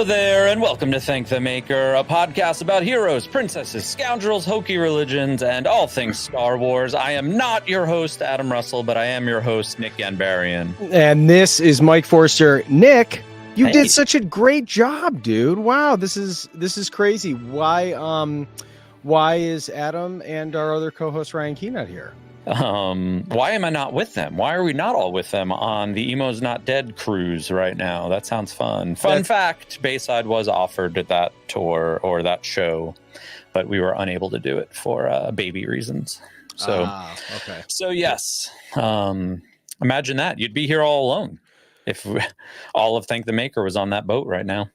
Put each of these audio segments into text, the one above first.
Hello there, and welcome to Thank the Maker, a podcast about heroes, princesses, scoundrels, hokey religions, and all things Star Wars. I am not your host, Adam Russell, but I am your host, Nick Ganbarian. And this is Mike Forster. Nick, you did such a great job, dude. Wow, this is crazy. Why is Adam and our other co-host Ryan Key not here? Why am I not with them? Why are we not all with them on the Emo's Not Dead cruise right now? That sounds fun. Fun fact, Bayside was offered at that tour or that show, but we were unable to do it for baby reasons. So, okay. So yes, imagine that. You'd be here all alone if all of Thank the Maker was on that boat right now.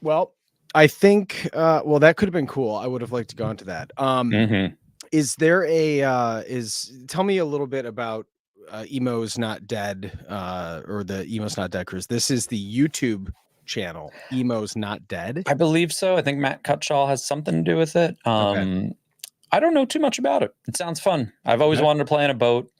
Well, I think, that could have been cool. I would have liked to go into that. Is there tell me a little bit about Emo's Not Dead or the Emo's Not Dead cruise. This is the YouTube channel, Emo's Not Dead. I believe so. I think Matt Cutshaw has something to do with it. Okay. I don't know too much about it. It sounds fun. I've always wanted to play on a boat.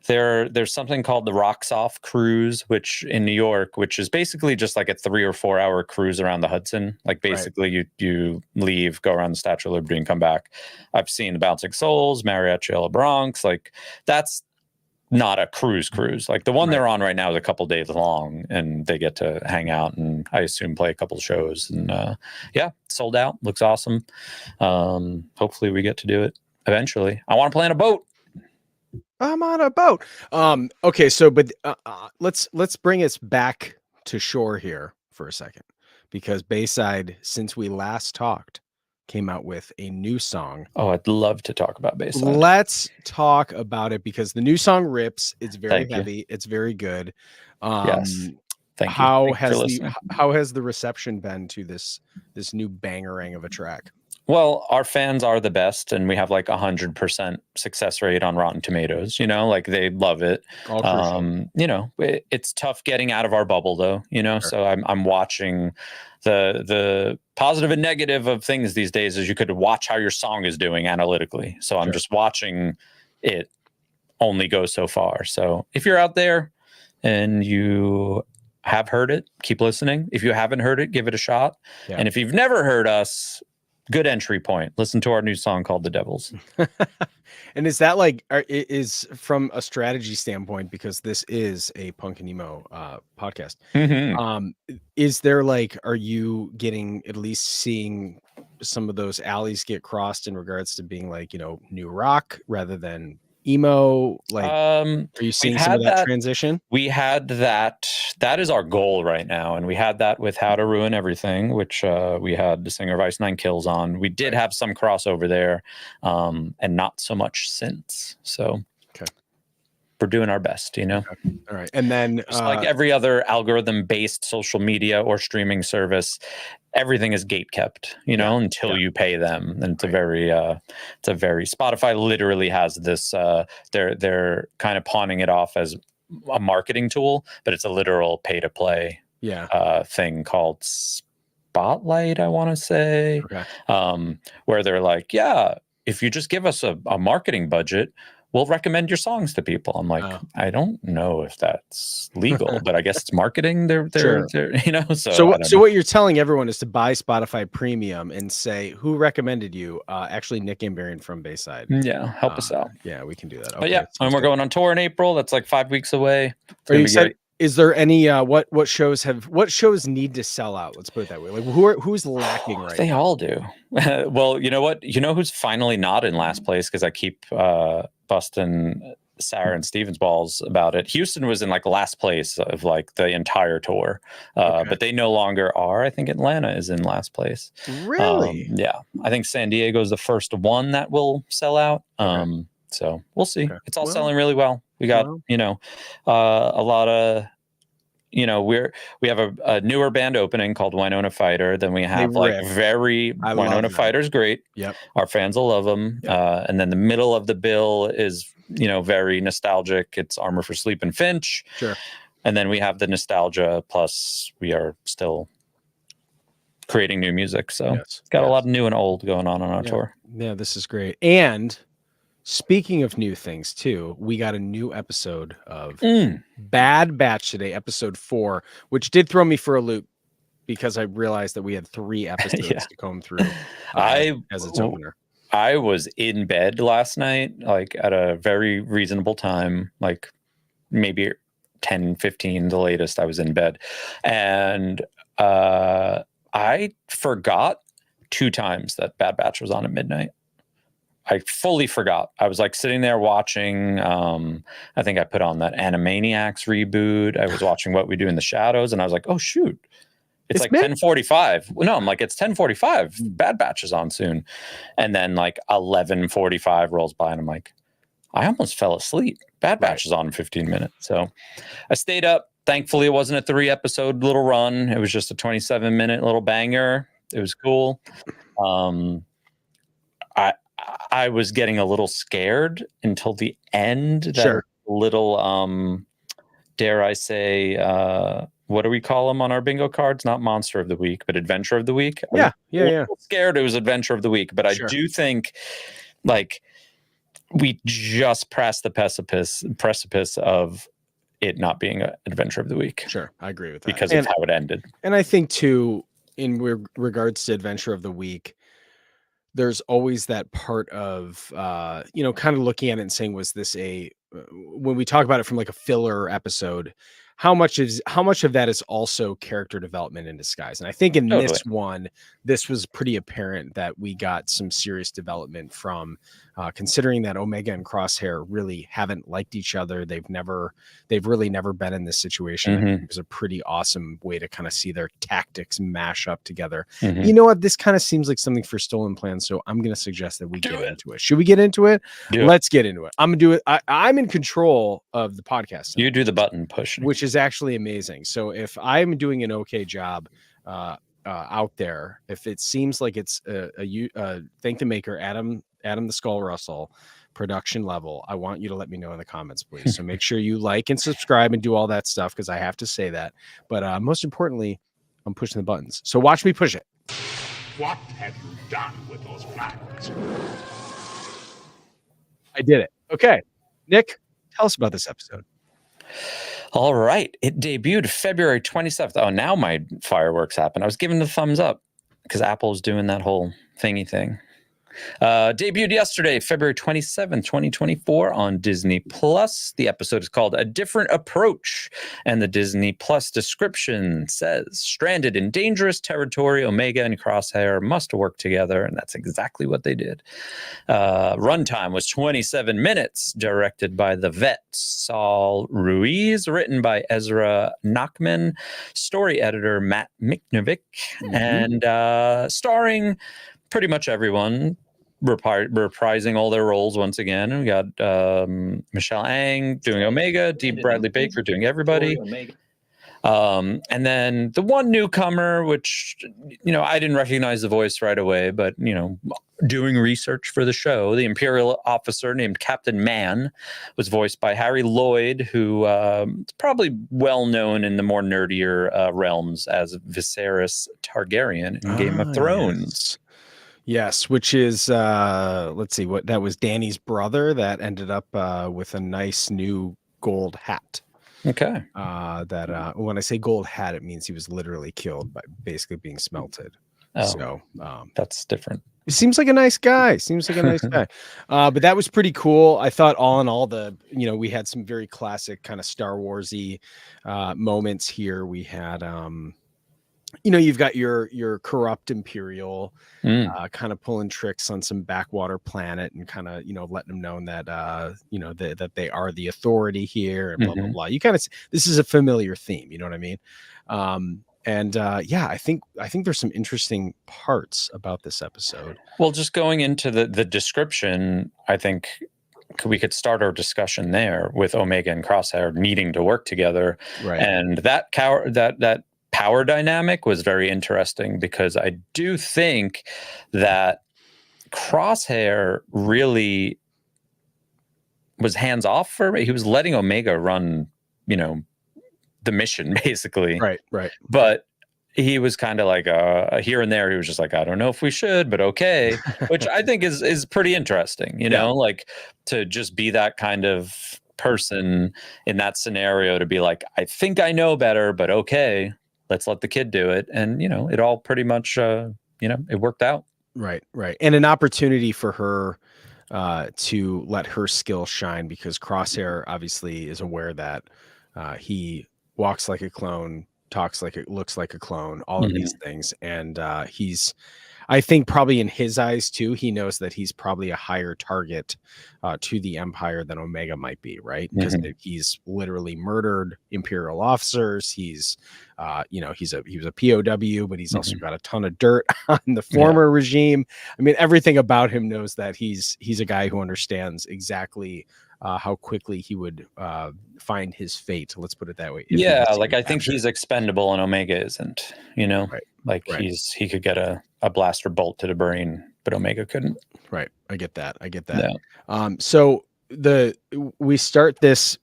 There's something called the Rocks Off cruise, which in New York, which is basically just like a 3 or 4 hour cruise around the Hudson. Like basically you leave, go around the Statue of Liberty and come back. I've seen the Bouncing Souls, Mariachi a la Bronx. Like that's not a cruise. Like the one they're on right now is a couple days long, and they get to hang out and I assume play a couple shows. And sold out. Looks awesome. Hopefully we get to do it eventually. I want to play on a boat. I'm on a boat. Okay, so but let's bring us back to shore here for a second, because Bayside, since we last talked, came out with a new song. Oh, I'd love to talk about Bayside. Let's talk about it, because the new song rips. It's very heavy. It's very good. Yes. Thank you. How has the reception been to this new bangerang of a track? Well, our fans are the best, and we have like 100% success rate on Rotten Tomatoes. Like they love it. It's tough getting out of our bubble, though. Sure. So I'm watching the positive and negative of things these days. Is you could watch how your song is doing analytically. So I'm just watching it only go so far. So if you're out there and you have heard it, keep listening. If you haven't heard it, give it a shot. Yeah. And if you've never heard us, good entry point. Listen to our new song called The Devils. And is that like, is from a strategy standpoint, because this is a Punk and Emo podcast. Is there like, are you getting, at least seeing some of those alleys get crossed in regards to being like, new rock rather than emo? Like, are you seeing some of that transition? We had that. That is our goal right now, and we had that with How to Ruin Everything, which we had the singer of Ice Nine Kills on. We did have some crossover there, and not so much since. So we're doing our best, All right, and then just like every other algorithm-based social media or streaming service, everything is gate kept, until you pay them. And it's a very Spotify literally has this, they're kind of pawning it off as a marketing tool, but it's a literal pay to play thing called Spotlight, I want to say, where they're like, if you just give us a marketing budget, we'll recommend your songs to people. I'm like, I don't know if that's legal, but I guess it's marketing. They're So what you're telling everyone is to buy Spotify Premium and say, who recommended you? Actually, Nick Ganbarian from Bayside. Yeah, help us out. Yeah, we can do that. But and we're going on tour in April. That's like 5 weeks away. Are you excited? Is there any what shows need to sell out? Let's put it that way. Like who's lacking right now? They all do. Well, you know what? You know who's finally not in last place, because I keep busting Sarah and Steven's balls about it. Houston was in like last place of like the entire tour, but they no longer are. I think Atlanta is in last place. Really? Yeah. I think San Diego is the first one that will sell out. So we'll see. Okay. It's all selling really well. We got, a lot of, we have a newer band opening called Winona Fighter. Then we have Winona Fighter's great. Yep. Our fans will love them. Yep. And then the middle of the bill is, very nostalgic. It's Armor for Sleep and Finch. Sure. And then we have the nostalgia, plus we are still creating new music. So it's got a lot of new and old going on our tour. Yeah, this is great. And speaking of new things too, we got a new episode of Bad Batch today, episode 4, which did throw me for a loop. because I realized that we had 3 episodes to comb through as its opener. I was in bed last night, like at a very reasonable time, like maybe 10:15 the latest I was in bed. And I forgot 2 times that Bad Batch was on at midnight. I fully forgot. I was like sitting there watching, I think I put on that Animaniacs reboot. I was watching What We Do in the Shadows, and I was like, oh, shoot. It's like 10:45. No, I'm like, it's 10:45. Bad Batch is on soon. And then like 11:45 rolls by, and I'm like, I almost fell asleep. Bad Batch is on in 15 minutes. So I stayed up. Thankfully, it wasn't a 3-episode little run. It was just a 27-minute little banger. It was cool. I was getting a little scared until the end. That little, dare I say, what do we call them on our bingo cards? Not Monster of the Week, but Adventure of the Week. Yeah. Scared it was Adventure of the Week, but I do think, like, we just pressed the precipice of it not being an Adventure of the Week. Sure, I agree with that because of how it ended. And I think too, in regards to Adventure of the Week, there's always that part of kind of looking at it and saying, was this when we talk about it from like a filler episode, how much of that is also character development in disguise? And I think in this one, this was pretty apparent that we got some serious development from, considering that Omega and Crosshair really haven't liked each other. They've really never been in this situation. It was a pretty awesome way to kind of see their tactics mash up together. You know what? This kind of seems like something for Stolen Plan. So I'm going to suggest that we get into it. Should we get into it? Let's get into it. I'm going to do it. I'm in control of the podcast. You do the button push, which is actually amazing. So if I'm doing an okay job out there, if it seems like it's thank the maker, Adam the Skull Russell production level, I want you to let me know in the comments, please. So make sure you like and subscribe and do all that stuff, because I have to say that. But most importantly, I'm pushing the buttons. So watch me push it. What have you done with those plans? I did it. Okay. Nick, tell us about this episode. All right. It debuted February 27th. Oh, now my fireworks happen. I was giving the thumbs up because Apple's doing that whole thingy thing. Debuted yesterday, February 27th, 2024 on Disney Plus. The episode is called A Different Approach, and the Disney Plus description says, stranded in dangerous territory, Omega and Crosshair must work together, and that's exactly what they did. Runtime was 27 minutes, directed by the vet Saul Ruiz, written by Ezra Nachman, story editor Matt Miknovic, and starring pretty much everyone, reprising all their roles once again. And we got Michelle Ang doing Omega, D. Bradley Baker doing everybody. And then the one newcomer, which, I didn't recognize the voice right away, but, doing research for the show, the Imperial officer named Captain Mann was voiced by Harry Lloyd, who is probably well known in the more nerdier realms as Viserys Targaryen in Game of Thrones. Yes, which is let's see, what that was, Danny's brother that ended up with a nice new gold hat. Okay. When I say gold hat, it means he was literally killed by basically being smelted. Oh, so that's different. He seems like a nice guy. But that was pretty cool. I thought all in all, we had some very classic kind of Star Wars-y moments here. We had you've got your corrupt Imperial kind of pulling tricks on some backwater planet and kind of, letting them know that, that they are the authority here and blah, blah, blah. You kind of, this is a familiar theme, you know what I mean? I think there's some interesting parts about this episode. Well, just going into the description, I think we could start our discussion there with Omega and Crosshair needing to work together. Right. And that power dynamic was very interesting, because I do think that Crosshair really was hands off for me. He was letting Omega run, the mission basically. Right. But he was kind of like here and there. He was just like, I don't know if we should, but okay, which I think is pretty interesting, like to just be that kind of person in that scenario, to be like, I think I know better, but okay. let's let the kid do it. And, it all pretty much, it worked out. Right. And an opportunity for her to let her skill shine, because Crosshair obviously is aware that he walks like a clone, talks like it looks like a clone, all of these things. And I think probably in his eyes too, he knows that he's probably a higher target to the Empire than Omega might be, right? Because he's literally murdered Imperial officers. He's, he was a POW, but he's also got a ton of dirt on the former regime. I mean, everything about him knows that he's a guy who understands exactly how quickly he would find his fate. Let's put it that way. Yeah, like I think he's expendable and Omega isn't, Right. he could get a blaster bolt to the brain, but Omega couldn't. Right. I get that. Yeah. So we start this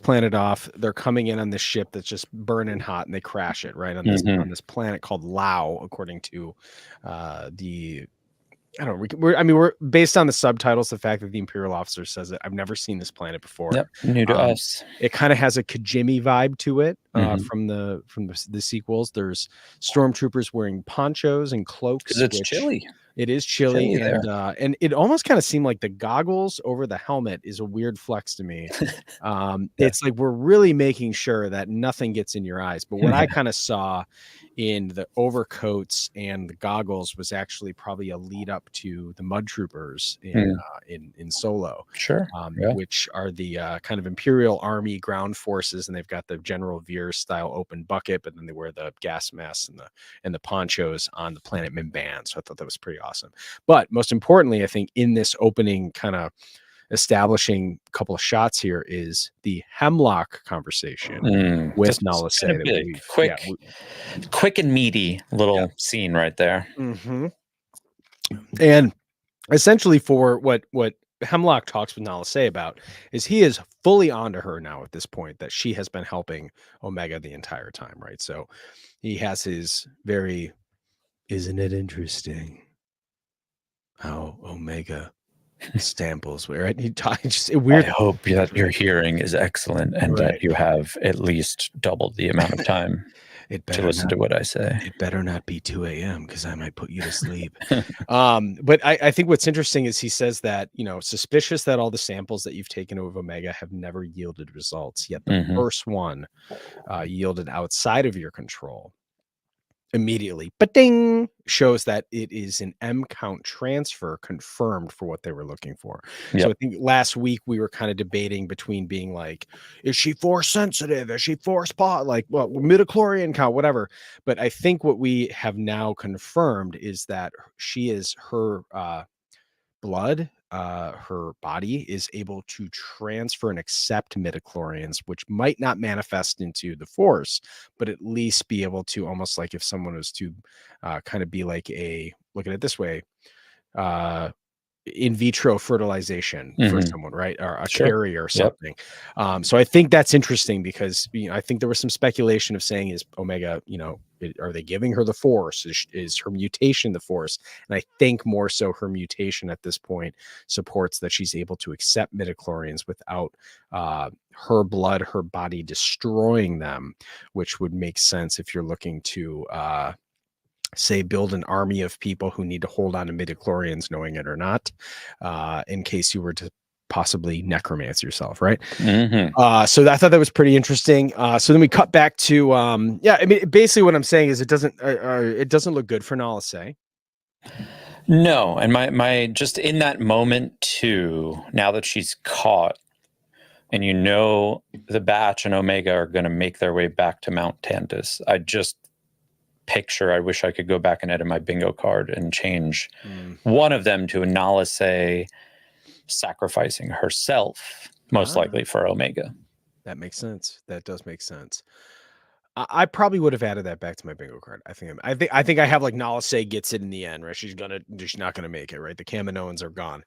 planet off. They're coming in on this ship that's just burning hot, and they crash it right on this planet called Lao, according to we're based on the subtitles, the fact that the Imperial officer says it. I've never seen this planet before. Yep, new to us. It kind of has a Kajimi vibe to it from the sequels. There's stormtroopers wearing ponchos and cloaks because it's chilly. It is chilly and it almost kind of seemed like the goggles over the helmet is a weird flex to me. It's like we're really making sure that nothing gets in your eyes. But what I kind of saw in the overcoats and the goggles was actually probably a lead up to the Mud Troopers in Solo, which are the kind of Imperial Army ground forces, and they've got the General Veer style open bucket, but then they wear the gas masks and the ponchos on the planet Mimban. So I thought that was pretty awesome. But most importantly, I think in this opening kind of establishing a couple of shots here is the hemlock conversation with Nala Say. Quick and meaty little scene right there. And essentially for what Hemlock talks with Nala Say about is he is fully onto her now at this point, that she has been helping Omega the entire time, right? So he has his very, isn't it interesting how Omega samples, right? He talks weird. I hope that your hearing is excellent and that you have at least doubled the amount of time to listen to what I say. It better not be 2 a.m. because I might put you to sleep. But I think what's interesting is he says that, suspicious that all the samples that you've taken of Omega have never yielded results, yet the first one yielded outside of your control. Immediately, but ding, shows that it is an M count transfer confirmed for what they were looking for. So I think last week we were kind of debating between being like, is she force sensitive? Is she force midichlorian count, whatever. But I think what we have now confirmed is that she is her blood, her body is able to transfer and accept midichlorians, which might not manifest into the force, but at least be able to, almost like if someone was to kind of be like look at it this way, in vitro fertilization for someone, right? Or a carrier or something. So I think that's interesting because, I think there was some speculation of saying, is Omega, are they giving her the force? Is her mutation the force? And I think more so her mutation at this point supports that she's able to accept midichlorians without her blood, her body destroying them, which would make sense if you're looking to say build an army of people who need to hold on to midichlorians, knowing it or not, in case you were to possibly necromance yourself, right? So I thought that was pretty interesting. So then we cut back to basically what I'm saying is it doesn't look good for Nala Say. No, and my just in that moment too, now that she's caught, and the Batch and Omega are going to make their way back to Mount Tantus, I wish I could go back and edit my bingo card and change one of them to a Nala Say sacrificing herself, most likely for Omega. That makes sense. That does make sense. I probably would have added that back to my bingo card. I think I have like Nala Say gets it in the end, right? She's not gonna make it, right? The Kaminoans are gone.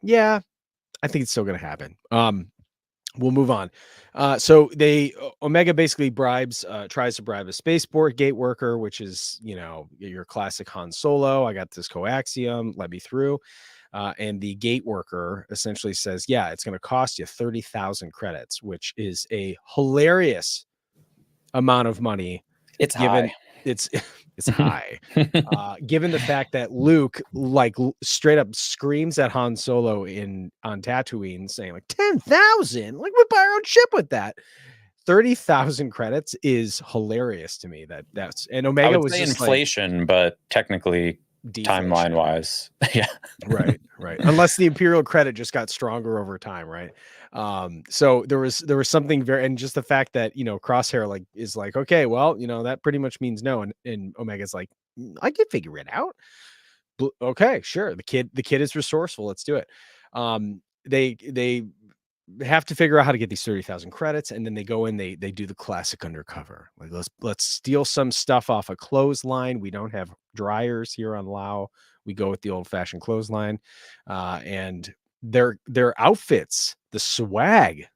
Yeah, I think it's still gonna happen. We'll move on. So Omega basically tries to bribe a spaceport gate worker, which is, your classic Han Solo. I got this coaxium, let me through. And the gate worker essentially says, yeah, it's going to cost you 30,000 credits, which is a hilarious amount of money. It's given high. it's it's high. Given the fact that Luke like straight up screams at Han Solo on Tatooine saying like 10,000, like we buy our own ship with that. 30,000 credits is hilarious to me. That's and I Omega would was say just inflation, but technically deflation. timeline wise, yeah. Right. Unless the Imperial credit just got stronger over time, right? So there was something very, and just the fact that Crosshair like is like, okay, well, that pretty much means no, and Omega's like, I can figure it out. Okay, sure. The kid is resourceful. Let's do it. They have to figure out how to get these 30,000 credits, and then they go in, they do the classic undercover. Like let's steal some stuff off a clothesline. We don't have dryers here on Lao. We go with the old-fashioned clothesline. And their outfits, the swag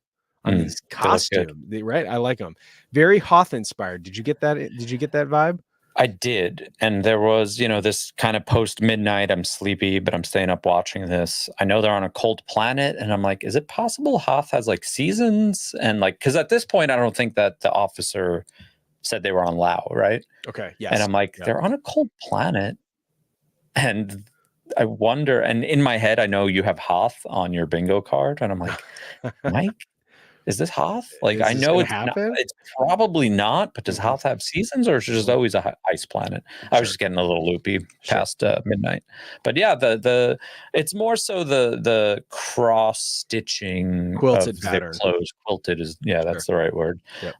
on these costumes, right? I like them. Very Hoth inspired. Did you get that? Did you get that vibe? I did. And there was, this kind of post midnight, I'm sleepy, but I'm staying up watching this. I know they're on a cold planet. And I'm like, is it possible Hoth has like seasons? And like, because at this point, I don't think that the officer said they were on Lao, right? Okay. Yes. And I'm like, they're on a cold planet. And I wonder, and in my head, I know you have Hoth on your bingo card. And I'm like, Mike, is this Hoth? Like, I know it's not, it's probably not, but does Hoth have seasons, or is it just always a ice planet? I was just getting a little loopy past midnight. But yeah, the it's more so the cross stitching quilted of pattern. the clothes. Quilted is that's the right word. Yep.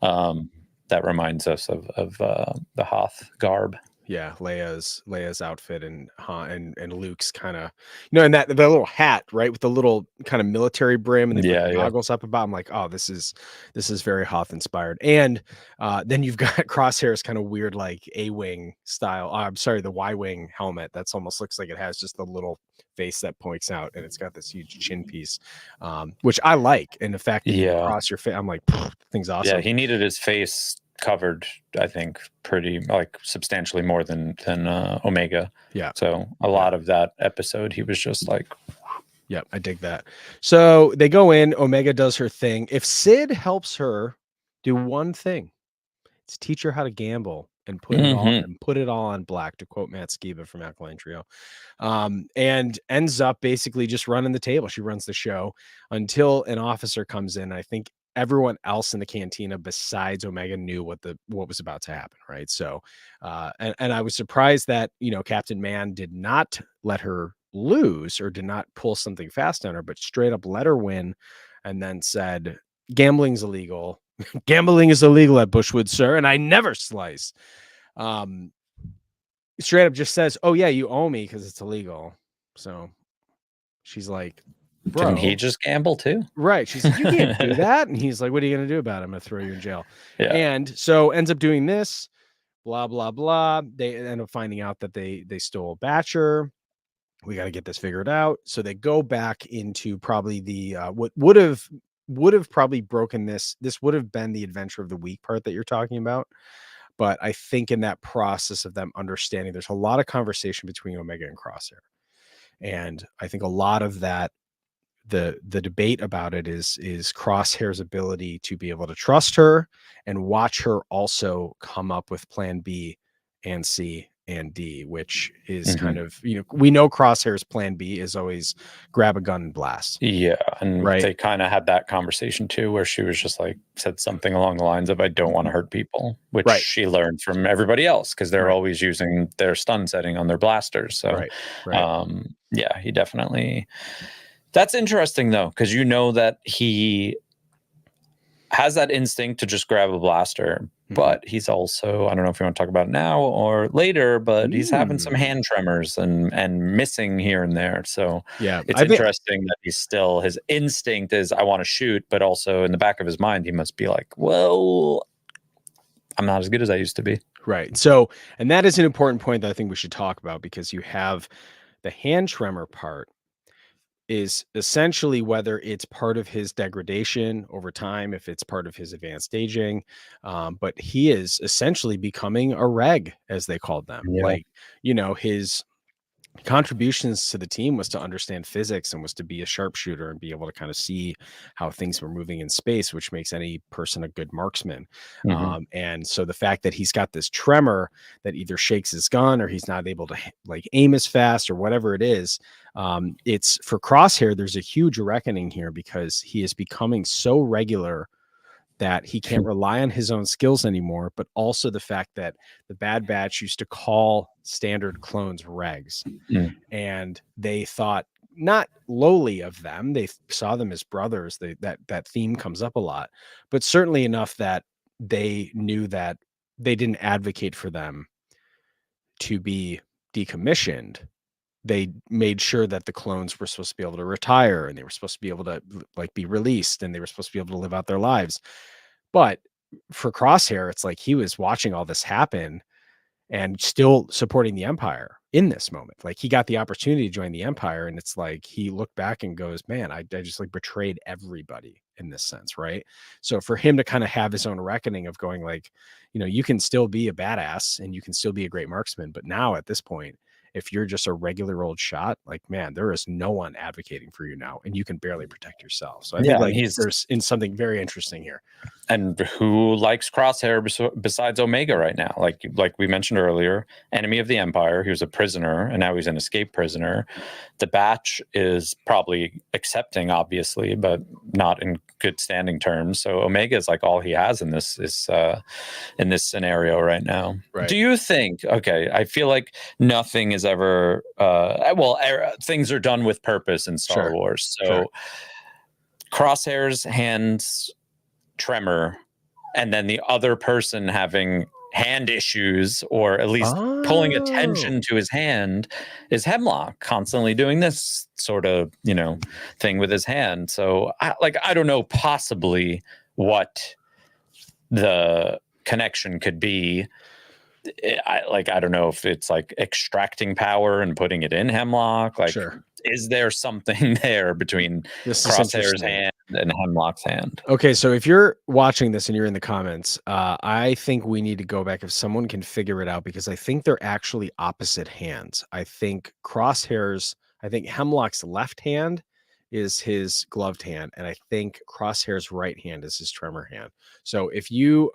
That reminds us of the Hoth garb. Yeah, Leia's outfit and Luke's kind of, and that the little hat, right, with the little kind of military brim and the goggles up about. I'm like, oh, this is very Hoth inspired. And then you've got Crosshair's kind of weird like A-wing style. I'm sorry, the Y-wing helmet. That's almost looks like it has just the little face that points out, and it's got this huge chin piece, which I like. And the fact that you cross your face, I'm like, thing's awesome. Yeah, he needed his face covered, I think, pretty like substantially more than Omega. Yeah. So a lot of that episode, he was just like, yeah, I dig that. So they go in, Omega does her thing. If Sid helps her do one thing, it's teach her how to gamble and put it all on black, to quote Matt Skiba from Acolyte Trio. And ends up basically just running the table. She runs the show until an officer comes in. I think everyone else in the cantina besides Omega knew what was about to happen, right? So and I was surprised that Captain Man did not let her lose or did not pull something fast on her, but straight up let her win, and then said, gambling's illegal. Gambling is illegal at Bushwood, sir, and I never slice. Straight up just says, oh yeah, you owe me because it's illegal. So she's like, bro, didn't he just gamble too? Right. She's like, you can't do that. And he's like, what are you going to do about it? I'm going to throw you in jail. Yeah. And so ends up doing this, blah, blah, blah. They end up finding out that they stole Batcher. We got to get this figured out. So they go back into probably the, what would have probably broken this. This would have been the adventure of the week part that you're talking about. But I think in that process of them understanding, there's a lot of conversation between Omega and Crosshair. And I think a lot of that, the debate about it is Crosshair's ability to be able to trust her and watch her also come up with plan B and C and D, which is kind of, we know Crosshair's plan B is always grab a gun and blast. Yeah. And they kind of had that conversation too, where she was just like, said something along the lines of, I don't want to hurt people, which she learned from everybody else because they're always using their stun setting on their blasters. So, yeah, he definitely... That's interesting, though, because that he has that instinct to just grab a blaster, but he's also, I don't know if you want to talk about it now or later, but he's having some hand tremors and missing here and there. So it's interesting that he's still, his instinct is, I want to shoot, but also in the back of his mind, he must be like, well, I'm not as good as I used to be. Right. So, and that is an important point that I think we should talk about, because you have the hand tremor part is essentially whether it's part of his degradation over time, if it's part of his advanced aging. But he is essentially becoming a reg, as they called them. Like, contributions to the team was to understand physics and was to be a sharpshooter and be able to kind of see how things were moving in space, which makes any person a good marksman. And so the fact that he's got this tremor that either shakes his gun or he's not able to like aim as fast or whatever it is, it's for Crosshair. There's a huge reckoning here because he is becoming so regular that he can't rely on his own skills anymore, but also the fact that the Bad Batch used to call standard clones regs, and they thought not lowly of them. They saw them as brothers. That theme comes up a lot, but certainly enough that they knew that they didn't advocate for them to be decommissioned. They made sure that the clones were supposed to be able to retire and they were supposed to be able to like be released and they were supposed to be able to live out their lives. But for Crosshair, it's like he was watching all this happen and still supporting the Empire in this moment. Like he got the opportunity to join the Empire, and it's like he looked back and goes, man, I just like betrayed everybody in this sense, right? So for him to kind of have his own reckoning of going like, you know, you can still be a badass and you can still be a great marksman, but now at this point, if you're just a regular old shot, like, man, there is no one advocating for you now, and you can barely protect yourself. So I think like there's in something very interesting here. And who likes Crosshair besides Omega right now? Like we mentioned earlier, enemy of the Empire. He was a prisoner, and now he's an escaped prisoner. The Batch is probably accepting, obviously, but not in good standing terms. So Omega is like all he has in this scenario right now. Right. Do you think? Okay, I feel like nothing is ever. Things are done with purpose in Star Wars. So Crosshair's hands tremor, and then the other person having hand issues or at least pulling attention to his hand is Hemlock, constantly doing this sort of, you know, thing with his hand. So I don't know possibly what the connection could be. I don't know if it's like extracting power and putting it in Hemlock. Like, is there something there between Crosshair's hand and Hemlock's hand? Okay, so if you're watching this and you're in the comments, I think we need to go back if someone can figure it out, because I think they're actually opposite hands. I think Hemlock's left hand is his gloved hand, and I think Crosshair's right hand is his tremor hand. So if you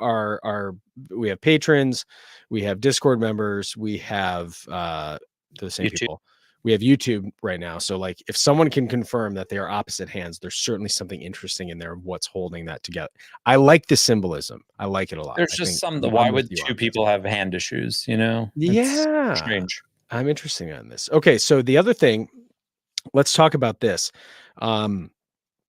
we have patrons, we have Discord members, we have the same YouTube people. We have YouTube right now. So like if someone can confirm that they are opposite hands, there's certainly something interesting in there of what's holding that together. I like the symbolism. I like it a lot. There's just why would two people have hand issues, you know? Yeah. It's strange. I'm interested on this. Okay, so the other thing, let's talk about this.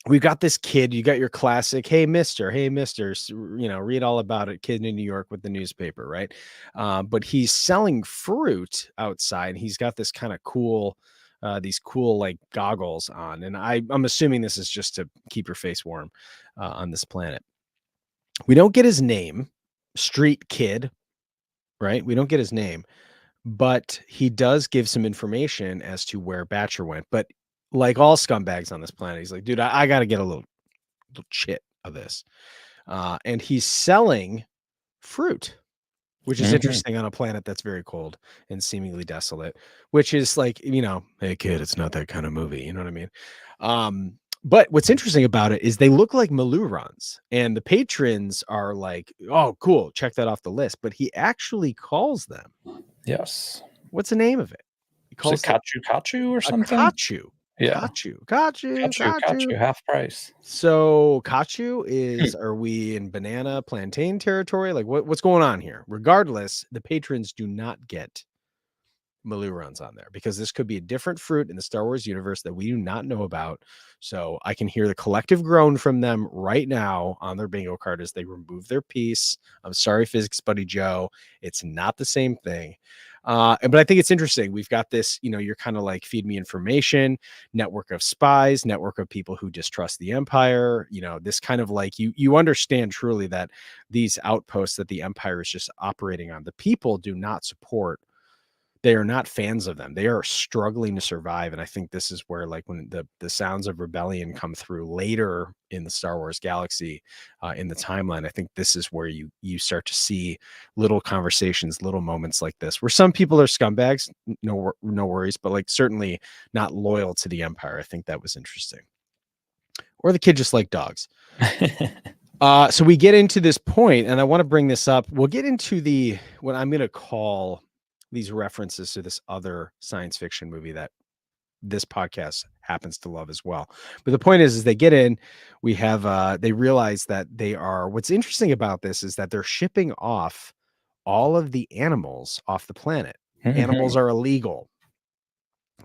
We've got this kid, you got your classic, hey mister, you know, read all about it, kid in New York with the newspaper, right? But he's selling fruit outside. He's got this kind of cool, these cool like goggles on. And I'm assuming this is just to keep your face warm on this planet. We don't get his name, Street Kid, right? We don't get his name, but he does give some information as to where Batcher went. But like all scumbags on this planet, he's like, dude, I got to get a little chit of this. And he's selling fruit, which is interesting on a planet that's very cold and seemingly desolate, which is like, you know, hey kid, it's not that kind of movie. You know what I mean? But what's interesting about it is they look like Malurons, and the patrons are like, oh, cool, check that off the list. But he actually calls them. Yes. What's the name of it? He calls it Kachu or something? Kachu. Yeah. Kachu, half price. So Kachu is, are we in banana plantain territory? Like what's going on here? Regardless, the patrons do not get Malurons on there, because this could be a different fruit in the Star Wars universe that we do not know about. So I can hear the collective groan from them right now on their bingo card as they remove their piece. I'm sorry, Physics Buddy Joe. It's not the same thing. But I think it's interesting. We've got this, you know, you're kind of like feed me information, network of spies, network of people who distrust the Empire, you know, this kind of like you understand truly that these outposts that the Empire is just operating on, the people do not support they are not fans of them. They are struggling to survive. And I think this is where, like, when the sounds of rebellion come through later in the Star Wars galaxy, in the timeline, I think this is where you start to see little conversations, little moments like this, where some people are scumbags, no worries, but like certainly not loyal to the Empire. I think that was interesting. Or the kid just liked dogs. So we get into this point, and I want to bring this up. We'll get into what I'm going to call these references to this other science fiction movie that this podcast happens to love as well. But the point is they get in, we have, they realize that what's interesting about this is that they're shipping off all of the animals off the planet. Animals are illegal.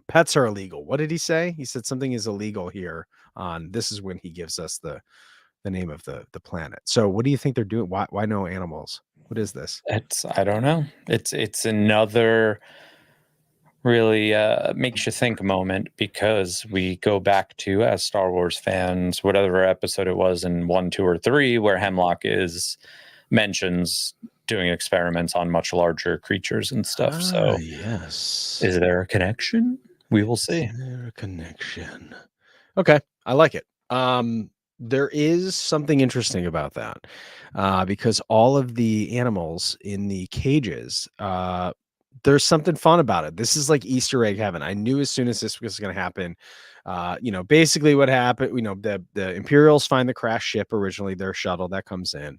Pets are illegal. What did he say? He said something is illegal here this is when he gives us the name of the planet. So what do you think they're doing? Why no animals? What is this? I don't know. It's another really makes you think moment, because we go back to, as Star Wars fans, whatever episode it was in 1, 2, or 3, where Hemlock mentions doing experiments on much larger creatures and stuff. So yes, is there a connection? We will see. Is there a connection? Okay, I like it. There is something interesting about that, because all of the animals in the cages, there's something fun about it. This is like Easter egg heaven. I knew as soon as this was going to happen. Basically what happened, the Imperials find the crashed ship, originally their shuttle that comes in.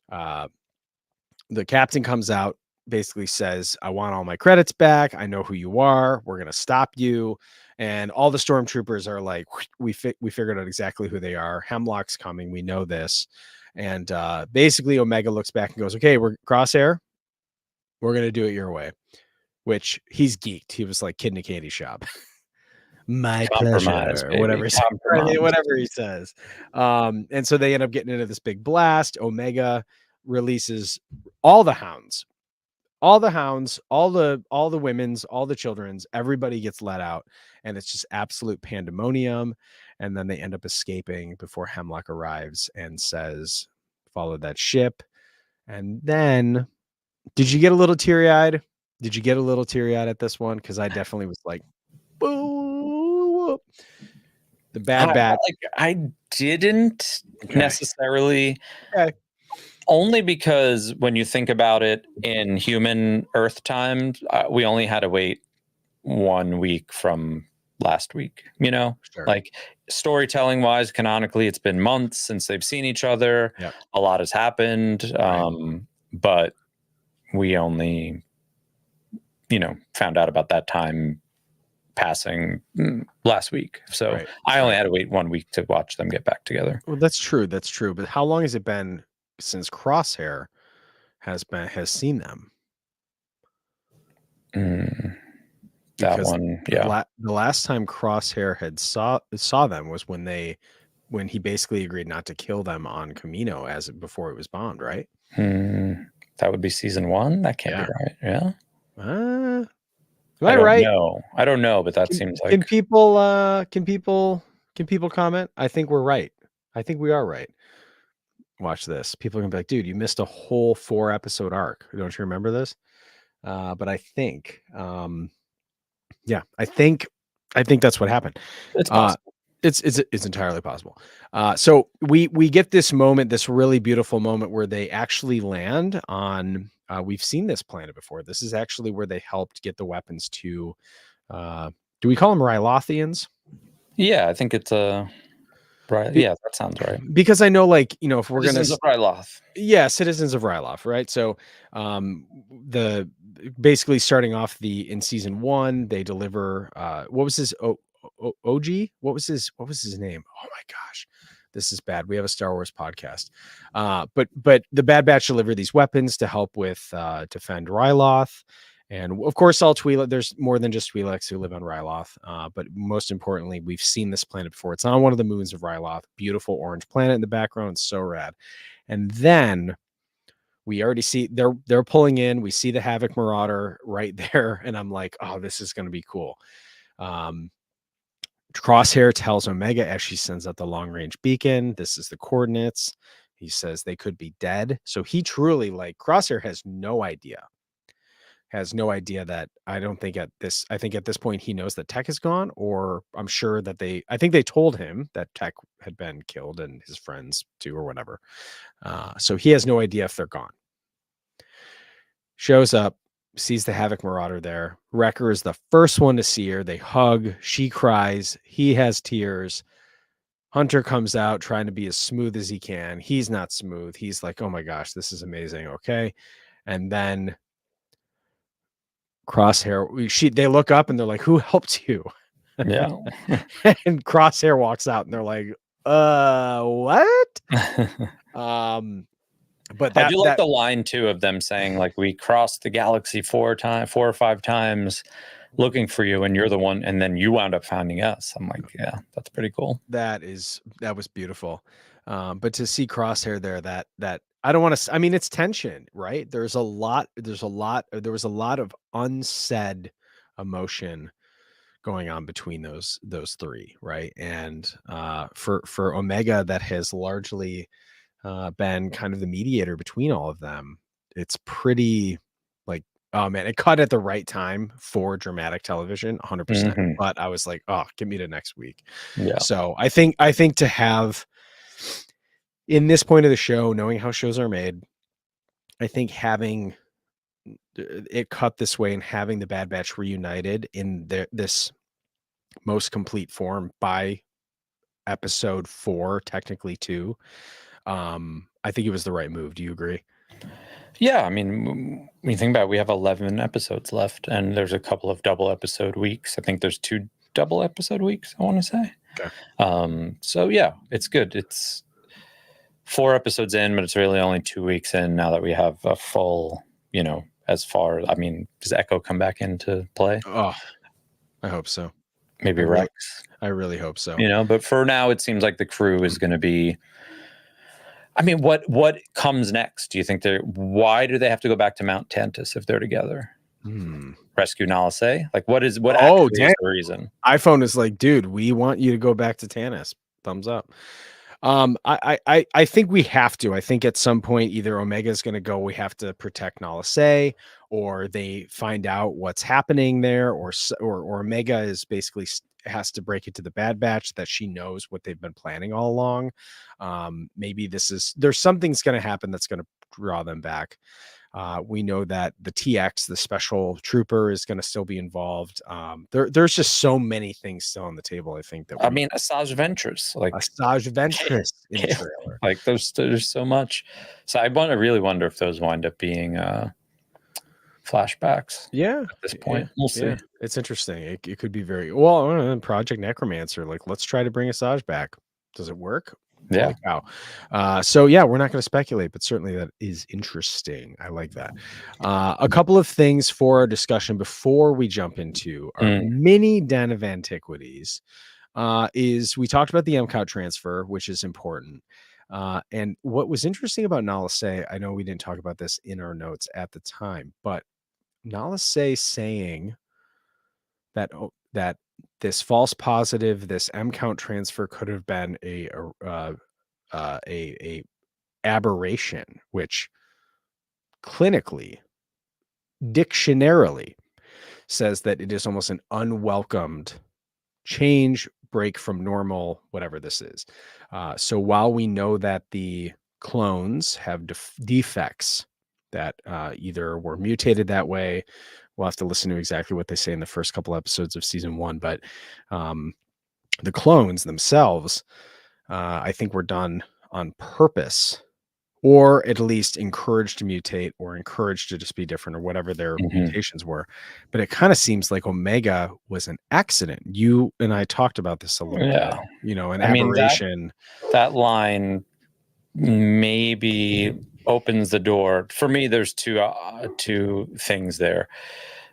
The captain comes out, basically says, I want all my credits back. I know who you are. We're going to stop you. And all the stormtroopers are like, we figured out exactly who they are. Hemlock's coming. We know this. And basically Omega looks back and goes, okay, we're Crosshair. We're going to do it your way, which he's geeked. He was like kid in a candy shop. My pleasure, baby. whatever he says. And so they end up getting into this big blast. Omega releases all the hounds, all the women's, all the children's, everybody gets let out, and it's just absolute pandemonium. And then they end up escaping before Hemlock arrives and says, follow that ship. And then, did you get a little teary-eyed? Did you get a little teary-eyed at this one? Because I definitely was like, boo. The Bad Batch. I didn't necessarily. Okay. Only because when you think about it in human Earth time, we only had to wait 1 week from last week, Sure. Like storytelling wise, canonically, it's been months since they've seen each other. Yep. A lot has happened. Right. But we only, found out about that time passing last week. So Right. I only had to wait 1 week to watch them get back together. Well, that's true. But how long has it been since Crosshair has seen them? That Because one, yeah. The last time Crosshair had saw them was when he basically agreed not to kill them on Camino before it was bombed, right? That would be season 1. That can't be right. Yeah. Am I right? No, I don't know, but that seems like. Can people comment? I think we're right. I think we are right. Watch this. People are gonna be like, dude, you missed a whole 4-episode arc. Don't you remember this? But I think, I think that's what happened. It's possible. It's entirely possible. So we get this moment, this really beautiful moment where they actually land on. We've seen this planet before. This is actually where they helped get the weapons to. Do we call them Rylothians? Yeah, I think it's right. Yeah, that sounds right. Because I know, if we're Citizens of Ryloth. Yeah, citizens of Ryloth, right? So, basically starting off in season 1, they deliver. What was his OG? What was his name? Oh my gosh, this is bad. We have a Star Wars podcast. But the Bad Batch deliver these weapons to help with defend Ryloth. And of course, all Twi'lek. There's more than just Twi'leks who live on Ryloth. But most importantly, we've seen this planet before. It's on one of the moons of Ryloth. Beautiful orange planet in the background. It's so rad. And then we already see they're pulling in. We see the Havoc Marauder right there, and I'm like, oh, this is going to be cool. Crosshair tells Omega as she sends out the long range beacon, this is the coordinates. He says they could be dead. So he truly, Crosshair has no idea has no idea that I think at this point he knows that Tech is gone, or I'm sure that I think they told him that Tech had been killed and his friends too, or whatever. So he has no idea if they're gone. Shows up, sees the Havoc Marauder there. Wrecker is the first one to see her. They hug. She cries. He has tears. Hunter comes out trying to be as smooth as he can. He's not smooth. He's like, oh my gosh, this is amazing. Okay. And then Crosshair, they look up and they're like, who helped you? Yeah. And Crosshair walks out and they're like, what? But I do like the line too of them saying, like, we crossed the galaxy 4 or 5 times looking for you, and you're the one, and then you wound up finding us. I'm like, yeah, that's pretty cool. That was beautiful. But to see Crosshair there, that I don't want to, I mean, it's tension, right? There was a lot of unsaid emotion going on between those three, right? And for Omega, that has largely been kind of the mediator between all of them. It's pretty like, oh man, it cut at the right time for dramatic television, 100%. But I was like, oh, get me to next week. Yeah. So I think to have in this point of the show, knowing how shows are made, I think having it cut this way and having the Bad Batch reunited in this most complete form by episode 4, technically 2, I think it was the right move. Do you agree? Yeah, I mean, when you think about it, we have 11 episodes left, and there's a couple of double episode weeks. I think there's 2 double episode weeks, I want to say. Okay. So yeah, it's good. It's 4 episodes in, but it's really only 2 weeks in now that we have a full, as far, I mean, does Echo come back into play? Oh, I hope so. Maybe Rex. I really hope so. But for now, it seems like the crew is going to be, I mean, what comes next? Do you think why do they have to go back to Mount Tantus if they're together? Rescue Nala Se? Like, what is the reason? iPhone is like, dude, we want you to go back to Tannis. Thumbs up. I think we have to. I think at some point either Omega is going to go, we have to protect Nala Se, or they find out what's happening there, or Omega is basically has to break it to the Bad Batch that she knows what they've been planning all along. Maybe there's something's going to happen that's going to draw them back. We know that the TX, the special trooper, is going to still be involved. There's just so many things still on the table. I think that Asajj Ventress, in the trailer. Like there's so much. So I really wonder if those wind up being flashbacks. Yeah, at this point, we'll see. Yeah. It's interesting. It could be very well. Project Necromancer. Like, let's try to bring Asajj back. Does it work? Yeah. So yeah, we're not going to speculate, but certainly that is interesting. I like that. A couple of things for our discussion before we jump into our mini den of antiquities is we talked about the MCOT transfer, which is important. And what was interesting about Nala Se, I know we didn't talk about this in our notes at the time, but Nala Se saying that this false positive, this M count transfer could have been a aberration, which clinically, dictionarily says that it is almost an unwelcomed change, break from normal, whatever this is. So while we know that the clones have defects that either were mutated that way, we'll have to listen to exactly what they say in the first couple episodes of season 1, but the clones themselves, I think, were done on purpose, or at least encouraged to mutate, or encouraged to just be different, or whatever their mutations were. But it kind of seems like Omega was an accident. You and I talked about this a little bit, an aberration. That line maybe opens the door. For me, there's two things there.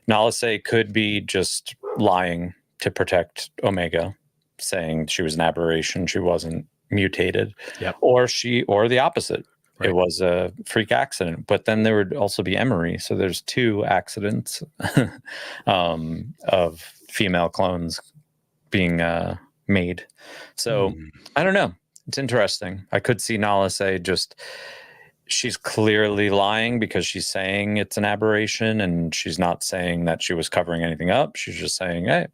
Nala Se could be just lying to protect Omega, saying she was an aberration, she wasn't mutated, or the opposite. Right. It was a freak accident. But then there would also be Emery. So there's 2 accidents of female clones being made. So I don't know. It's interesting. I could see Nala Se just she's clearly lying because she's saying it's an aberration, and she's not saying that she was covering anything up. She's just saying, hey,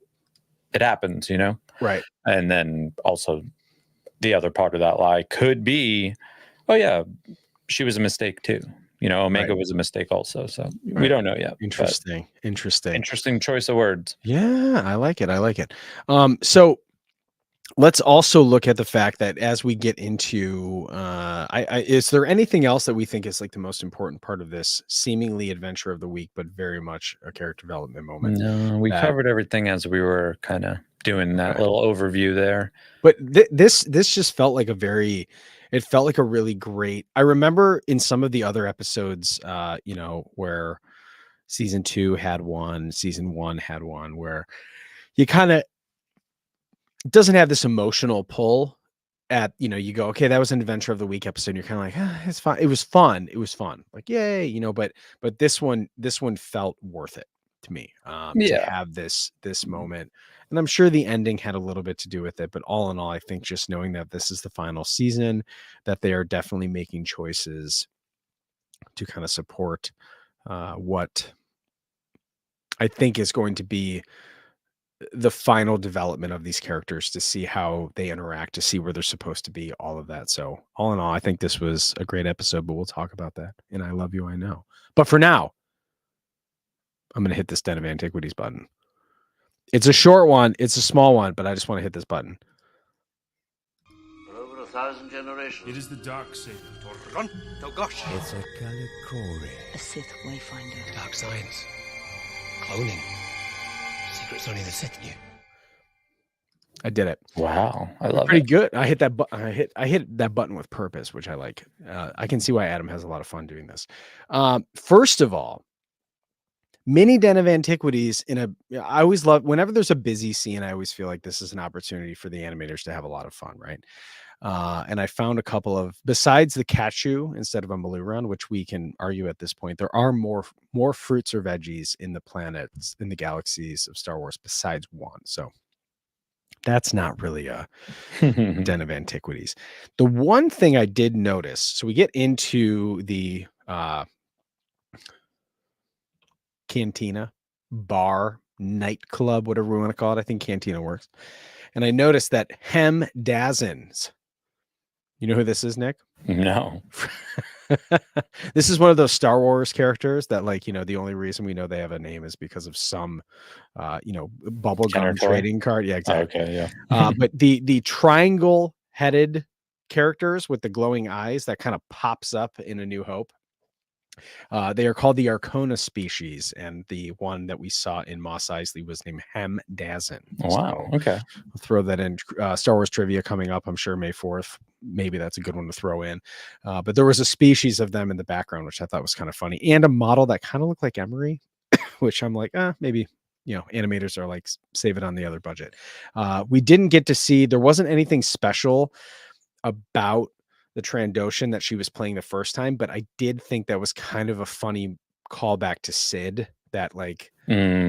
it happens, you know? Right. And then also the other part of that lie could be, oh yeah, she was a mistake too. You know, Omega was a mistake also. So we don't know yet. Interesting choice of words. Yeah, I like it. So let's also look at the fact that as we get into is there anything else that we think is like the most important part of this seemingly adventure of the week, but very much a character development moment? No, we covered everything as we were kind of doing that little overview there. But this just felt like it felt like a really great. I remember in some of the other episodes, you know, where season 2 had one, season 1 had one, where you kind of doesn't have this emotional pull at, you know, you go, okay, that was an adventure of the week episode. And you're kind of like, it's fine. It was fun. Like, yay, you know, but this one felt worth it to me, to have this moment. And I'm sure the ending had a little bit to do with it, but all in all, I think just knowing that this is the final season, that they are definitely making choices to kind of support what I think is going to be the final development of these characters, to see how they interact, to see where they're supposed to be, all of that. So all in all, I think this was a great episode, but we'll talk about that. And I love you, I know. But for now, I'm going to hit this Den of Antiquities button. It's a short one. It's a small one, but I just want to hit this button. For over 1,000 generations. It is the dark saber. Run, gosh. It's a Calicori. A Sith wayfinder. Dark science. Cloning. Secrets only the Sith knew. I did it. Wow, I love Pretty it. good. I hit that button. I hit that button with purpose, which I like. I can see why Adam has a lot of fun doing this. First of all, mini Den of Antiquities I always love whenever there's a busy scene. I always feel like this is an opportunity for the animators to have a lot of fun, right? And I found a couple of, besides the Kachu instead of a Maluran, which we can argue at this point, there are more fruits or veggies in the planets, in the galaxies of Star Wars besides one. So that's not really a Den of Antiquities. The one thing I did notice, so we get into the cantina, bar, nightclub, whatever we want to call it. I think cantina works. And I noticed that Dawson. You know who this is, Nick? No. This is one of those Star Wars characters that, like, you know, the only reason we know they have a name is because of some, you know, bubblegum trading card. Yeah, exactly. Okay, yeah. But the triangle headed characters with the glowing eyes that kind of pops up in A New Hope. They are called the Arcona species, and the one that we saw in Mos Eisley was named Dawson. Wow. So okay. I'll throw that in. Star Wars trivia coming up, I'm sure, May 4th. Maybe that's a good one to throw in. But there was a species of them in the background, which I thought was kind of funny, and a model that kind of looked like Emery, which I'm like, maybe, you know, animators are like, save it on the other budget. We didn't get to see, there wasn't anything special about the Trandoshan that she was playing the first time, but I did think that was kind of a funny callback to Sid, that like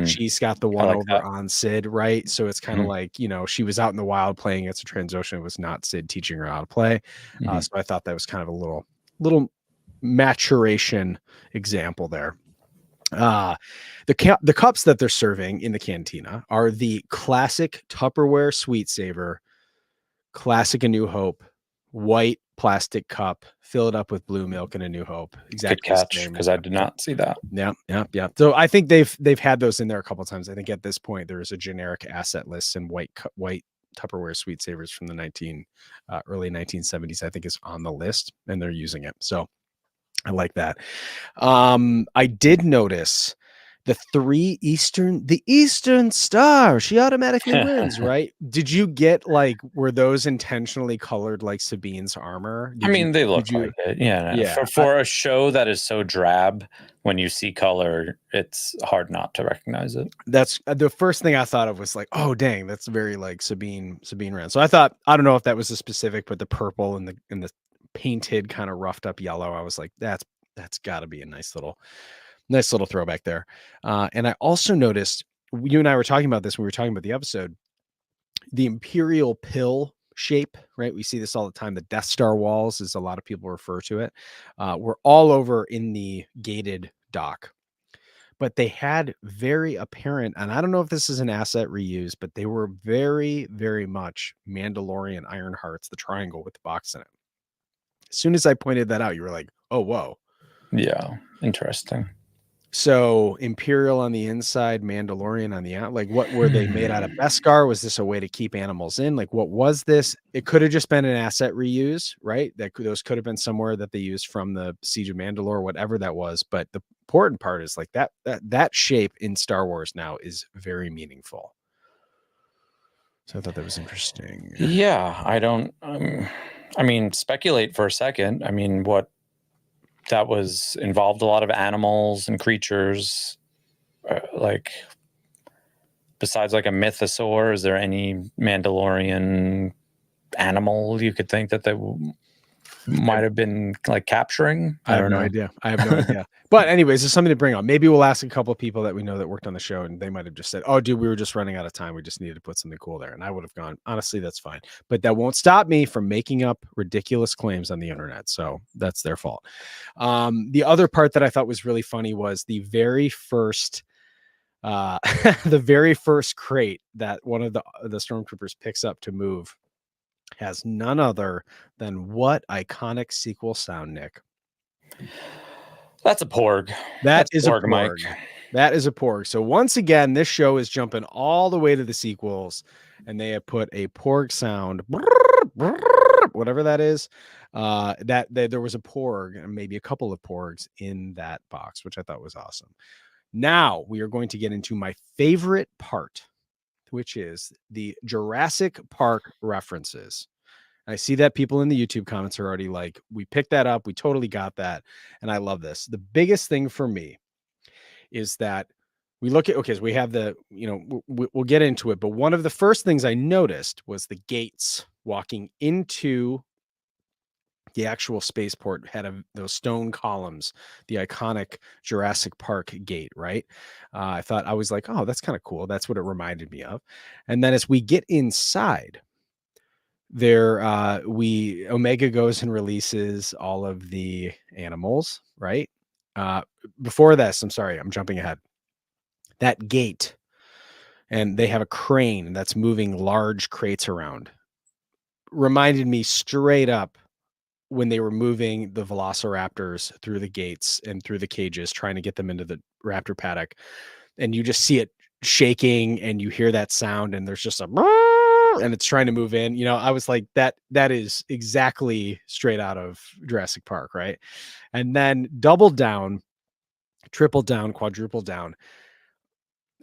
she's got the one over on Sid, right? So it's kind of like, you know, she was out in the wild playing as a Trandoshan. It was not Sid teaching her how to play. So I thought that was kind of a little maturation example there. The cups that they're serving in the cantina are the classic Tupperware Sweet Saver, classic A New Hope, white plastic cup, fill it up with blue milk and A New Hope. Exactly. Good catch, because I did not see that. Yeah. So I think they've had those in there a couple of times. I think at this point there is a generic asset list, and white Tupperware Sweet Savers from the early 1970s, I think, is on the list, and they're using it. So I like that. I did notice the Eastern Star. She automatically wins, right? Did you get, like, were those intentionally colored like Sabine's armor? They look like it. Yeah. For a show that is so drab, when you see color, it's hard not to recognize it. That's the first thing I thought of, was like, oh dang, that's very like Sabine Wren. So I thought, I don't know if that was a specific, but the purple and the painted kind of roughed up yellow, I was like, that's got to be a nice little throwback there. And I also noticed, you and I were talking about this when we were talking about the episode, the Imperial pill shape, right? We see this all the time. The Death Star walls, as a lot of people refer to it, were all over in the gated dock. But they had very apparent, and I don't know if this is an asset reuse, but they were very, very much Mandalorian Iron Hearts, the triangle with the box in it. As soon as I pointed that out, you were like, oh, whoa. Yeah, interesting. So Imperial on the inside, Mandalorian on the out. Like, what were they made out of? Beskar? Was this a way to keep animals in? Like, what was this? It could have just been an asset reuse, right? Those could have been somewhere that they used from the Siege of Mandalore, whatever that was. But the important part is like that shape in Star Wars now is very meaningful. So I thought that was interesting. Yeah, I don't. I mean, speculate for a second. I mean, what that was involved a lot of animals and creatures. Like, besides like a mythosaur, is there any Mandalorian animal you could think that they might have been like capturing? I have no idea. I have no idea. But anyways, it's something to bring on. Maybe we'll ask a couple of people that we know that worked on the show, and they might have just said, oh, dude, we were just running out of time. We just needed to put something cool there. And I would have gone, honestly, that's fine. But that won't stop me from making up ridiculous claims on the internet. So that's their fault. The other part that I thought was really funny was the very first the very first crate that one of the stormtroopers picks up to move has none other than what iconic sequel sound, Nick? That's a porg. That's a porg, porg, Mike. That is a porg. So once again, this show is jumping all the way to the sequels, and they have put a porg sound, whatever that is. That there was a porg and maybe a couple of porgs in that box, which I thought was awesome. Now we are going to get into my favorite part, which is the Jurassic Park references. I see that people in the YouTube comments are already like, we picked that up. We totally got that. And I love this. The biggest thing for me is that we look at, okay, so we have the, we'll get into it. But one of the first things I noticed was the gates walking into the actual spaceport had those stone columns, the iconic Jurassic Park gate, right? I was like, oh, that's kind of cool. That's what it reminded me of. And then as we get inside, Omega goes and releases all of the animals, right? Before this, I'm sorry, I'm jumping ahead. That gate, and they have a crane that's moving large crates around, reminded me straight up when they were moving the velociraptors through the gates and through the cages, trying to get them into the raptor paddock. And you just see it shaking and you hear that sound and there's just and it's trying to move in. I was like, that is exactly straight out of Jurassic Park, right? And then double down, triple down, quadruple down.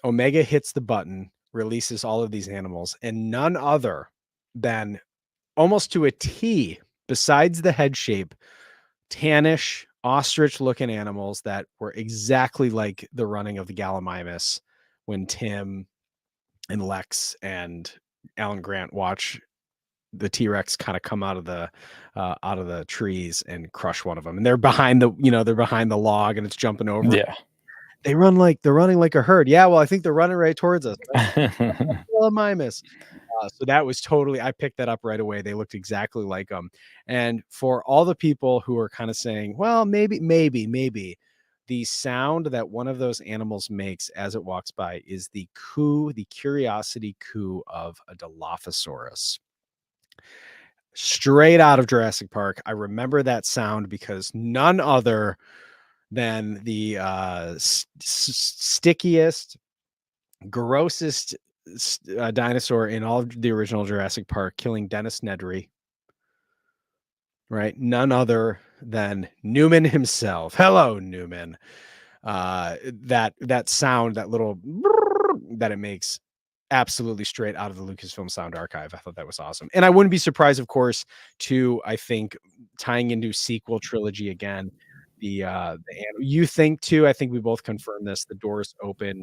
Omega hits the button, releases all of these animals, and none other than, almost to a T, besides the head shape, tannish, ostrich-looking animals that were exactly like the running of the Gallimimus when Tim and Lex and Alan Grant watch the T-Rex kind of come out of the trees and crush one of them. And they're behind the log and it's jumping over. Yeah. They're running like a herd. Yeah, well, I think they're running right towards us. Gallimimus. So that was I picked that up right away. They looked exactly like them. And for all the people who are kind of saying, well, maybe the sound that one of those animals makes as it walks by is the curiosity coo of a Dilophosaurus. Straight out of Jurassic Park. I remember that sound because none other than the stickiest, grossest dinosaur in all of the original Jurassic Park, killing Dennis Nedry, right? None other than Newman himself. Hello, Newman. That sound, that little that it makes, absolutely straight out of the Lucasfilm Sound Archive. I thought that was awesome. And I wouldn't be surprised, of course, I think tying into sequel trilogy again, you think too, I think we both confirmed this, the doors open,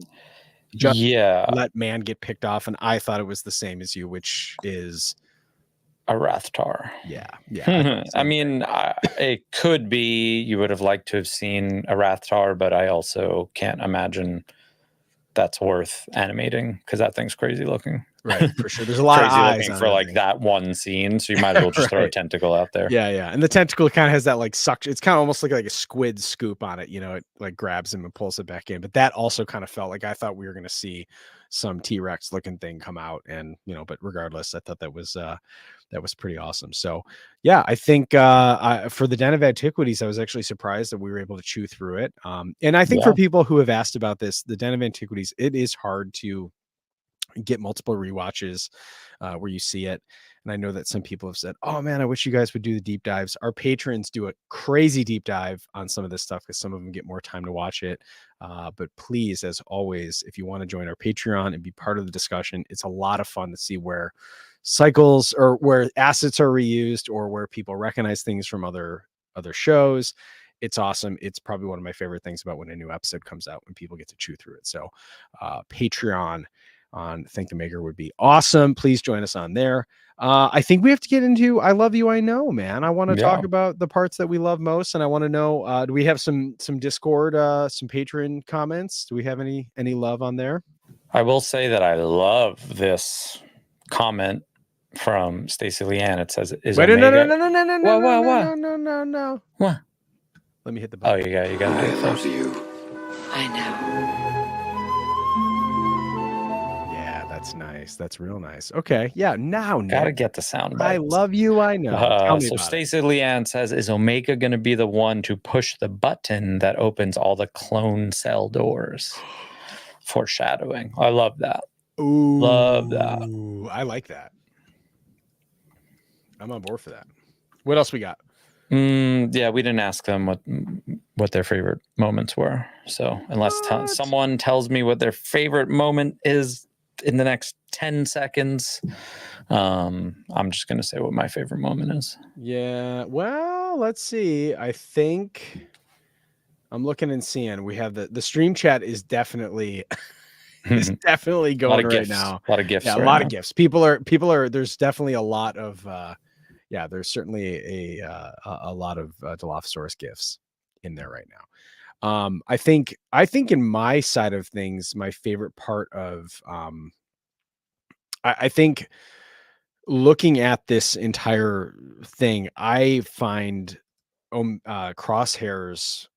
just let man get picked off, and I thought it was the same as you, which is a Rathtar. Yeah. I mean, it could be you would have liked to have seen a Rathtar, but I also can't imagine that's worth animating because that thing's crazy looking. Right, for sure. There's a lot of crazy eyes looking on for like thing. that one scene, so you might as well just throw a Right. tentacle out there. Yeah, and the tentacle kind of has that like suction. It's kind of almost like a squid scoop on it. It like grabs him and pulls it back in. But that also kind of felt like I thought we were going to see some T-Rex looking thing come out, and but regardless, I thought that was pretty awesome. So yeah, I think for the Den of Antiquities, I was actually surprised that we were able to chew through it. And I think for people who have asked about this, the Den of Antiquities, it is hard to get multiple rewatches where you see it. And I know that some people have said, oh man, I wish you guys would do the deep dives. Our patrons do a crazy deep dive on some of this stuff because some of them get more time to watch it. But please, as always, if you want to join our Patreon and be part of the discussion, it's a lot of fun to see where cycles or where assets are reused or where people recognize things from other shows. It's awesome. It's probably one of my favorite things about when a new episode comes out, when people get to chew through it. So Patreon on Thank the Maker would be awesome. Please join us on there. I think we have to get into I Love You, I Know, man. I want to talk about the parts that we love most, and I want to know, do we have some Discord, some Patreon comments? Do we have any love on there? I will say that I love this comment from Stacey Leanne. It says, "Is Wait, Omega?" No. What? Let me hit the button. Oh, you got to do it first. I know. Yeah, that's nice. That's real nice. Okay, yeah. Now, Gotta get the sound bites. I love you. I know. Tell me so about it. Stacey Leanne says, "Is Omega going to be the one to push the button that opens all the clone cell doors?" Foreshadowing. I love that. Ooh, Love that. I like that. I'm on board for that. What else we got? Yeah, we didn't ask them what their favorite moments were. So unless someone tells me what their favorite moment is in the next 10 seconds, I'm just going to say what my favorite moment is. Yeah, well, let's see. I think I'm looking and seeing. We have the stream chat is definitely going right now. A lot of gifts. Yeah, a lot of gifts. People are. There's definitely a lot of. There's certainly a lot of Dilophosaurus gifts in there right now. I think in my side of things, my favorite part of I think looking at this entire thing, I find Crosshair's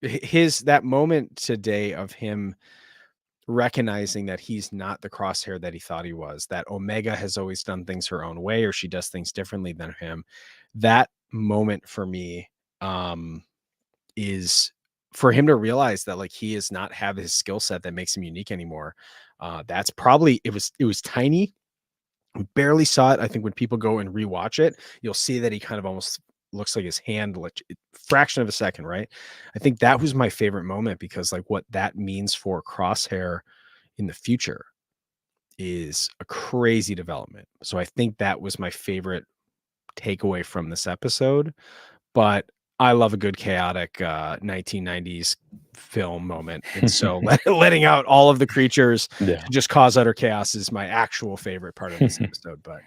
that moment today of him recognizing that he's not the Crosshair that he thought he was, that Omega has always done things her own way, or she does things differently than him. That moment for me is for him to realize that like he does not have his skill set that makes him unique anymore. That's probably it was tiny. We barely saw it. I think when people go and rewatch it, you'll see that he kind of almost looks like his hand, like fraction of a second, right? I think that was my favorite moment because like what that means for Crosshair in the future is a crazy development. So I think that was my favorite takeaway from this episode. But I love a good chaotic 1990s film moment. And so letting out all of the creatures to just cause utter chaos is my actual favorite part of this episode. But,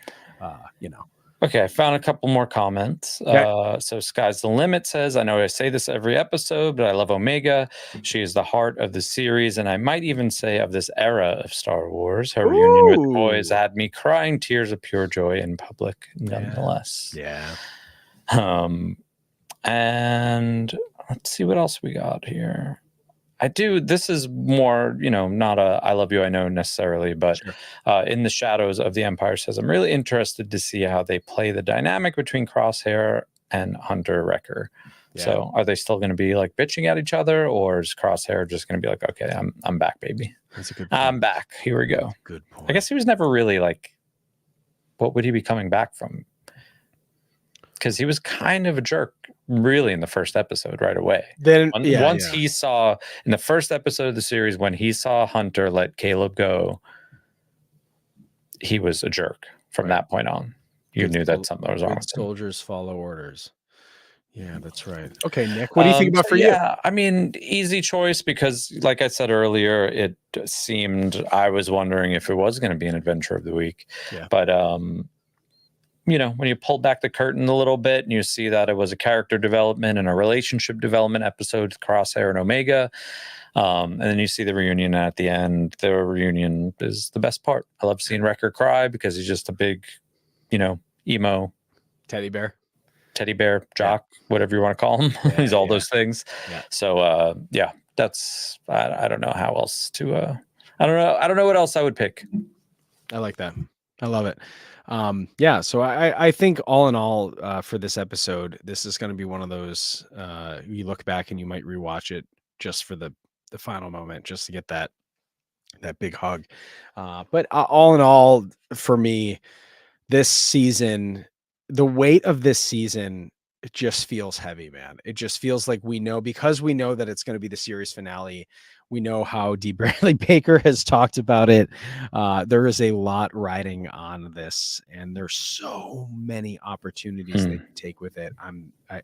Okay, I found a couple more comments. Okay. So Sky's the Limit says, "I know I say this every episode, but I love Omega. She is the heart of the series, and I might even say of this era of Star Wars. Her reunion with the boys had me crying tears of pure joy in public, nonetheless." Yeah. And let's see what else we got here. This is more, not a I Love You, I Know necessarily, but In the Shadows of the Empire says, "I'm really interested to see how they play the dynamic between Crosshair and Hunter Wrecker." Yeah. So are they still going to be like bitching at each other, or is Crosshair just going to be like, "Okay, I'm back, baby. That's a good point. I'm back. Here we go." Good point. I guess he was never really like, what would he be coming back from? Because he was kind of a jerk, really, in the first episode right away. Then once he saw in the first episode of the series, when he saw Hunter let Caleb go, he was a jerk from that point on. You knew that something was wrong. Soldiers follow orders. Yeah, that's right. Okay, Nick, what do you think about for you? Yeah, I mean, easy choice because, like I said earlier, it seemed I was wondering if it was going to be an adventure of the week. Yeah. But when you pull back the curtain a little bit and you see that it was a character development and a relationship development episode, Crosshair and Omega, And then you see the reunion at the end. The reunion is the best part. I love seeing Wrecker cry because he's just a big, emo teddy bear jock, whatever you want to call him. He's all those things. Yeah. So that's I don't know how else to I don't know what else I would pick. I like that. I love it. So I think all in all, for this episode, this is going to be one of those, you look back and you might rewatch it just for the final moment, just to get that big hug. But all in all, for me, this season, the weight of this season, it just feels heavy, man. It just feels like because we know that it's going to be the series finale. We know how D. Bradley Baker has talked about it. There is a lot riding on this, and there's so many opportunities they can take with it.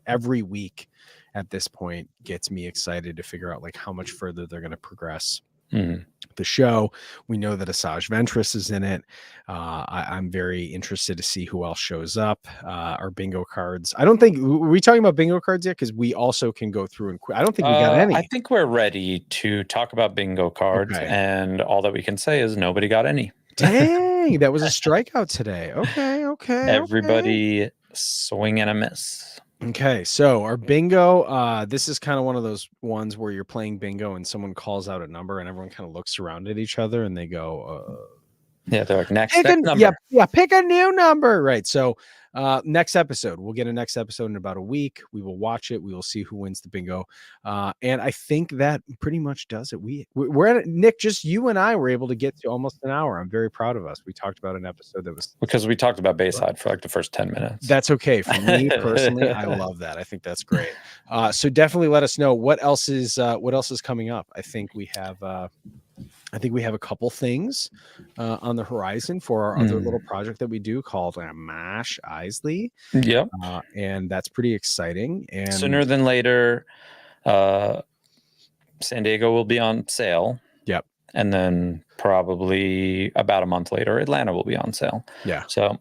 Every week at this point gets me excited to figure out like how much further they're going to progress the show. We know that Asajj Ventress is in it. I'm very interested to see who else shows up. Our bingo cards. I don't think are we talking about bingo cards yet, because we also can go through and I don't think we got any. I think we're ready to talk about bingo cards, and all that we can say is nobody got any. Dang, that was a strikeout today. Okay. Everybody swing and a miss. Okay, so our bingo, this is kind of one of those ones where you're playing bingo and someone calls out a number and everyone kind of looks around at each other and they go, they're like, next number. Yeah, pick a new number. Right. So next episode, we'll get a next episode in about a week. We will watch it. We will see who wins the bingo. And I think that pretty much does it. We're at it. Nick, just you and I were able to get to almost an hour. I'm very proud of us. We talked about an episode that was because we talked about Bayside for like the first 10 minutes. That's okay. For me personally, I love that. I think that's great. So definitely let us know what else is coming up. I think we have a couple things on the horizon for our other little project that we do called Mash Isley. Yep. And that's pretty exciting. And sooner than later, San Diego will be on sale. Yep. And then probably about a month later, Atlanta will be on sale. Yeah. So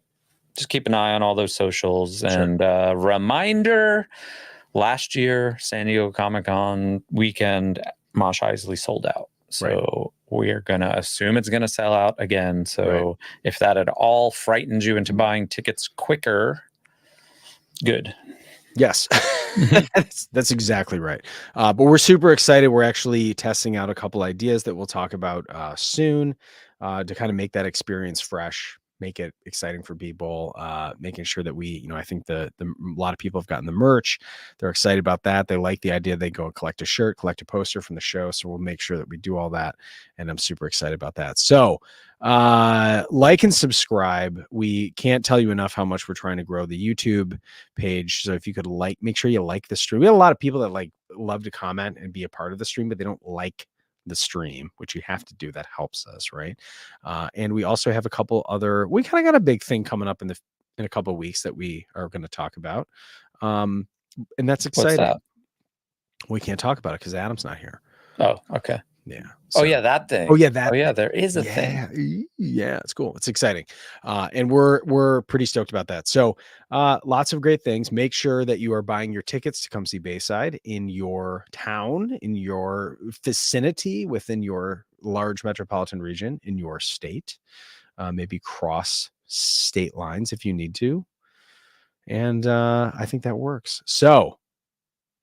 just keep an eye on all those socials. Sure. And reminder, last year, San Diego Comic-Con weekend, Mosh Isley sold out. So we're going to assume it's going to sell out again. So if that at all frightens you into buying tickets quicker, good. Yes, that's exactly right. But we're super excited. We're actually testing out a couple ideas that we'll talk about soon to kind of make that experience fresh, make it exciting for people, making sure that we, I think a lot of people have gotten the merch. They're excited about that. They like the idea. They go collect a shirt, collect a poster from the show. So we'll make sure that we do all that. And I'm super excited about that. So like and subscribe. We can't tell you enough how much we're trying to grow the YouTube page. So if you could make sure you like the stream. We have a lot of people that love to comment and be a part of the stream, but they don't like the stream, which you have to do. That helps us, right? And we also have a couple other. We kind of got a big thing coming up in a couple of weeks that we are going to talk about, and that's exciting. What's that? We can't talk about it because Adam's not here. Oh, okay. Yeah. So, that thing. Oh yeah, that. Oh yeah, there is a thing. Yeah, it's cool. It's exciting, and we're pretty stoked about that. So, lots of great things. Make sure that you are buying your tickets to come see Bayside in your town, in your vicinity, within your large metropolitan region, in your state. Maybe cross state lines if you need to, and I think that works. So,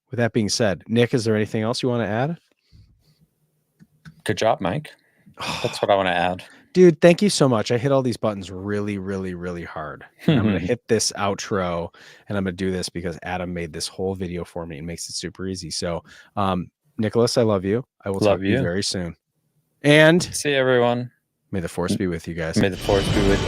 with that being said, Nick, is there anything else you want to add? Good job, Mike. That's what I want to add. Dude, thank you so much. I hit all these buttons really, really, really hard. I'm going to hit this outro, and I'm going to do this because Adam made this whole video for me and makes it super easy. So, Nicholas, I love you. I will talk to you very soon. And see everyone. May the Force be with you guys. May the Force be with you.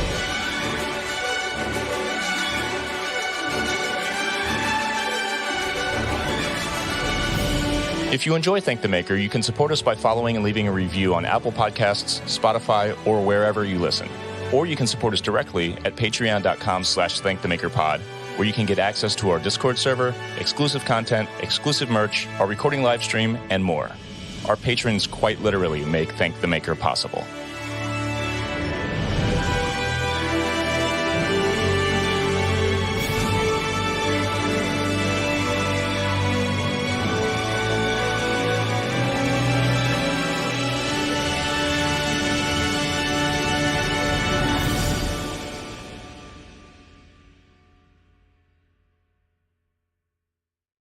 If you enjoy Thank the Maker, you can support us by following and leaving a review on Apple Podcasts, Spotify, or wherever you listen. Or you can support us directly at patreon.com/thankthemakerpod, where you can get access to our Discord server, exclusive content, exclusive merch, our recording live stream, and more. Our patrons quite literally make Thank the Maker possible.